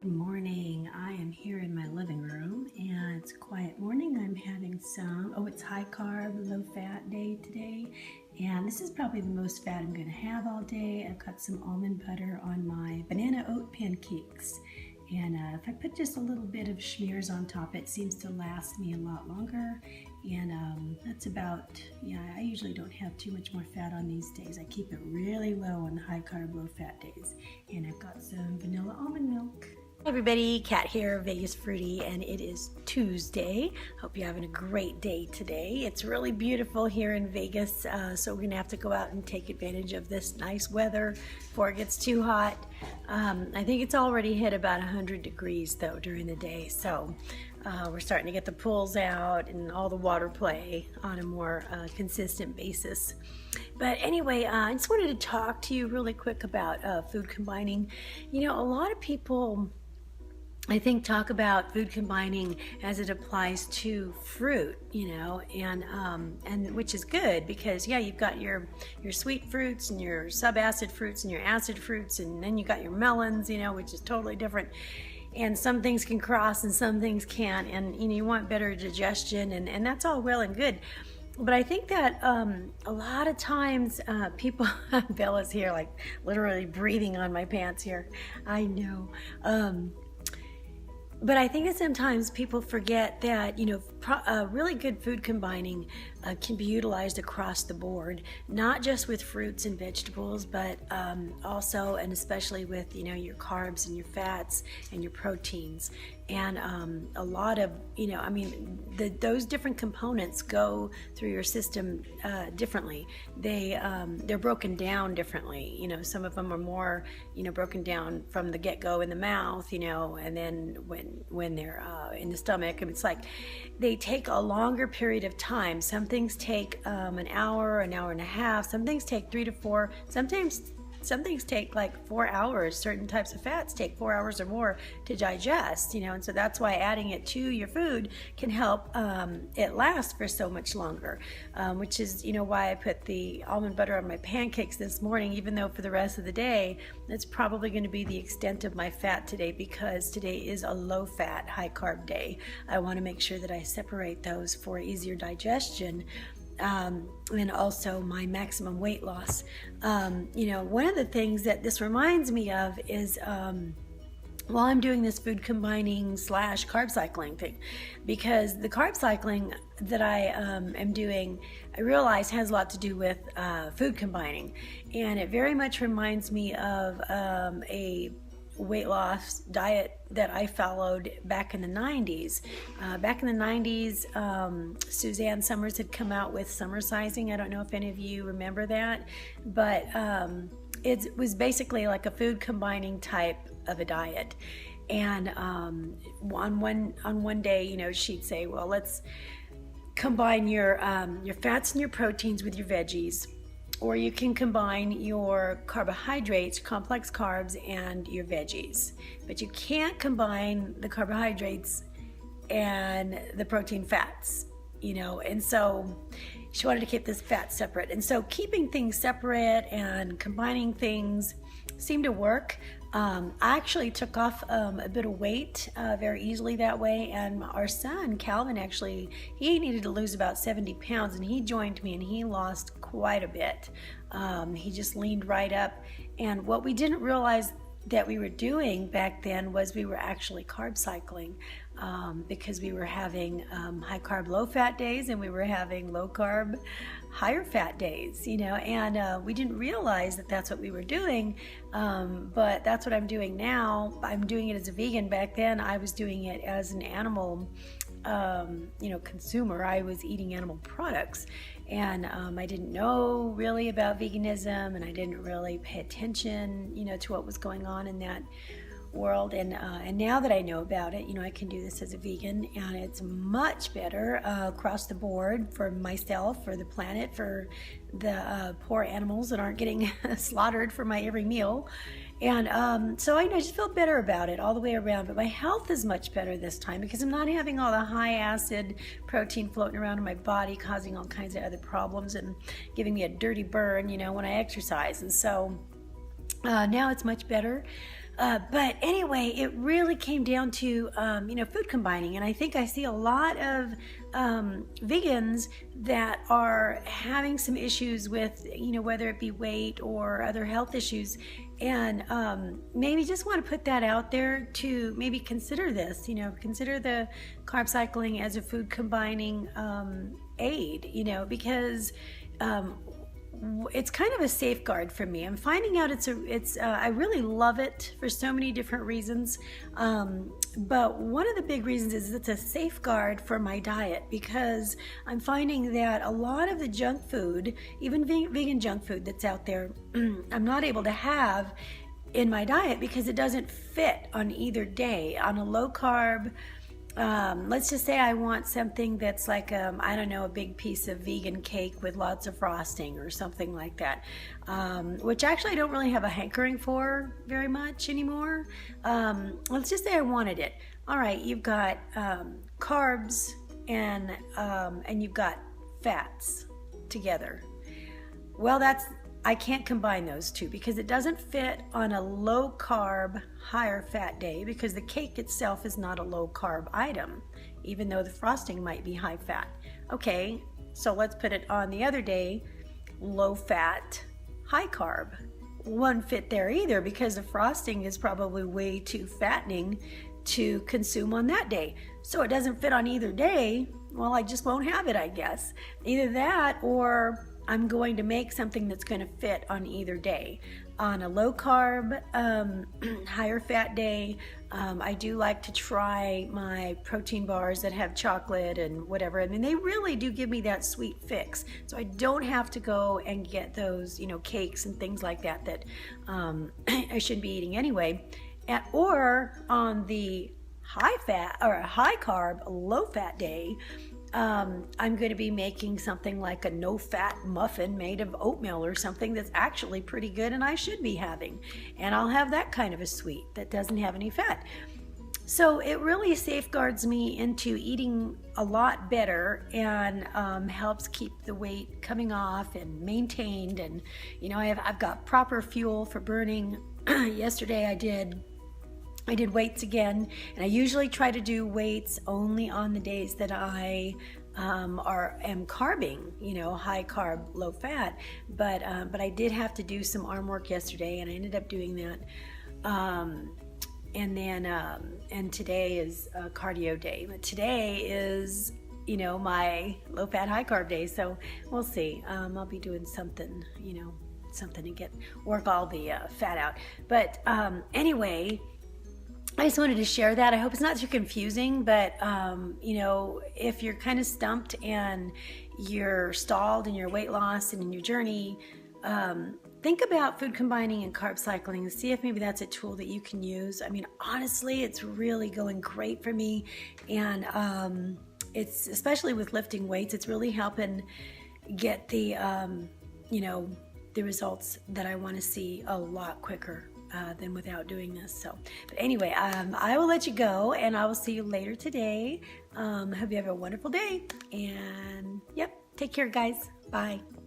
Good morning. I am here in my living room and it's a quiet morning. I'm having it's high carb, low fat day today. And this is probably the most fat I'm going to have all day. I've got some almond butter on my banana oat pancakes. And if I put just a little bit of schmears on top, it seems to last me a lot longer. And that's about, I usually don't have too much more fat on these days. I keep it really low on the high carb, low fat days. And I've got some vanilla almond milk. Hey everybody, Kat here, Vegas Fruity, and it is Tuesday. Hope you're having a great day today. It's really beautiful here in Vegas, so we're gonna have to go out and take advantage of this nice weather before it gets too hot. I think it's already hit about 100 degrees though during the day, so we're starting to get the pools out and all the water play on a more consistent basis. But anyway, I just wanted to talk to you really quick about food combining. You know, a lot of people, I think, talk about food combining as it applies to fruit, and which is good because you've got your sweet fruits and your subacid fruits and your acid fruits, and then you got your melons, which is totally different. And some things can cross and some things can't, and you want better digestion, and that's all well and good. But I think that a lot of times people, Bella's here like literally breathing on my pants here. I know. But I think that sometimes people forget that, really good food combining can be utilized across the board, not just with fruits and vegetables, but also and especially with, your carbs and your fats and your proteins. And a lot of, those different components go through your system differently. They're broken down differently. Some of them are more, broken down from the get-go in the mouth, and then when they're in the stomach, it's like they take a longer period of time. Some things take an hour and a half. Some things take 3 to 4. Sometimes some things take like 4 hours. Certain types of fats take 4 hours or more to digest, and so that's why adding it to your food can help it last for so much longer, which is, why I put the almond butter on my pancakes this morning, even though for the rest of the day, that's probably going to be the extent of my fat today because today is a low fat, high carb day. I want to make sure that I separate those for easier digestion. And also my maximum weight loss. One of the things that this reminds me of is while I'm doing this food combining / carb cycling thing, because the carb cycling that I am doing, I realize has a lot to do with food combining, and it very much reminds me of a weight loss diet that I followed back in the 90s. Back in the 90s, Suzanne Summers had come out with summer sizing. I don't know if any of you remember that, but it was basically like a food combining type of a diet. And on one day, she'd say, well, let's combine your fats and your proteins with your veggies. Or you can combine your carbohydrates, complex carbs, and your veggies. But you can't combine the carbohydrates and the protein fats, And so she wanted to keep this fat separate. And so keeping things separate and combining things seemed to work. I actually took off a bit of weight very easily that way, and our son Calvin he needed to lose about 70 pounds, and he joined me and he lost quite a bit. He just leaned right up, and what we didn't realize that we were doing back then was we were actually carb cycling, because we were having high carb low fat days and we were having low carb higher fat days, and we didn't realize that that's what we were doing, but that's what I'm doing now. I'm doing it as a vegan. Back then I was doing it as an animal consumer. I was eating animal products, and I didn't know really about veganism, and I didn't really pay attention, to what was going on in that world. And now that I know about it, I can do this as a vegan, and it's much better across the board for myself, for the planet, for the poor animals that aren't getting slaughtered for my every meal. And so I just feel better about it all the way around. But my health is much better this time because I'm not having all the high acid protein floating around in my body, causing all kinds of other problems and giving me a dirty burn, when I exercise. And so now it's much better. But anyway, it really came down to, food combining. And I think I see a lot of vegans that are having some issues with, whether it be weight or other health issues. And maybe just want to put that out there to maybe consider this, consider the carb cycling as a food combining aid, because it's kind of a safeguard for me. I'm finding out I really love it for so many different reasons. But one of the big reasons is it's a safeguard for my diet, because I'm finding that a lot of the junk food, even vegan junk food that's out there, I'm not able to have in my diet because it doesn't fit on either day. On a low carb, let's just say I want something that's like, I don't know, a big piece of vegan cake with lots of frosting or something like that, which actually I don't really have a hankering for very much anymore. Let's just say I wanted it. All right, you've got carbs and you've got fats together. Well, I can't combine those two because it doesn't fit on a low carb, higher fat day, because the cake itself is not a low carb item, even though the frosting might be high fat. Okay, so let's put it on the other day, low fat, high carb. Won't fit there either because the frosting is probably way too fattening to consume on that day. So it doesn't fit on either day. Well, I just won't have it, I guess. Either that, or I'm going to make something that's going to fit on either day. On a low carb, higher fat day, I do like to try my protein bars that have chocolate and whatever. I mean, they really do give me that sweet fix. So I don't have to go and get those, cakes and things like that I should be eating anyway. Or on the high fat or a high carb, low fat day, I'm going to be making something like a no-fat muffin made of oatmeal or something that's actually pretty good and I should be having. And I'll have that kind of a sweet that doesn't have any fat. So it really safeguards me into eating a lot better and helps keep the weight coming off and maintained. And, I've got proper fuel for burning. Yesterday I did weights again, and I usually try to do weights only on the days that I am carbing, high carb, low fat. But I did have to do some arm work yesterday, and I ended up doing that. And today is a cardio day. But today is my low fat, high carb day. So we'll see. I'll be doing something, something to work all the fat out. But anyway, I just wanted to share that. I hope it's not too confusing, but if you're kind of stumped and you're stalled in your weight loss and in your journey, think about food combining and carb cycling and see if maybe that's a tool that you can use. I mean, honestly, it's really going great for me, and it's especially with lifting weights, it's really helping get the the results that I want to see a lot quicker than without doing this. So, but anyway, I will let you go, and I will see you later today. Hope you have a wonderful day, and yep, take care, guys. Bye.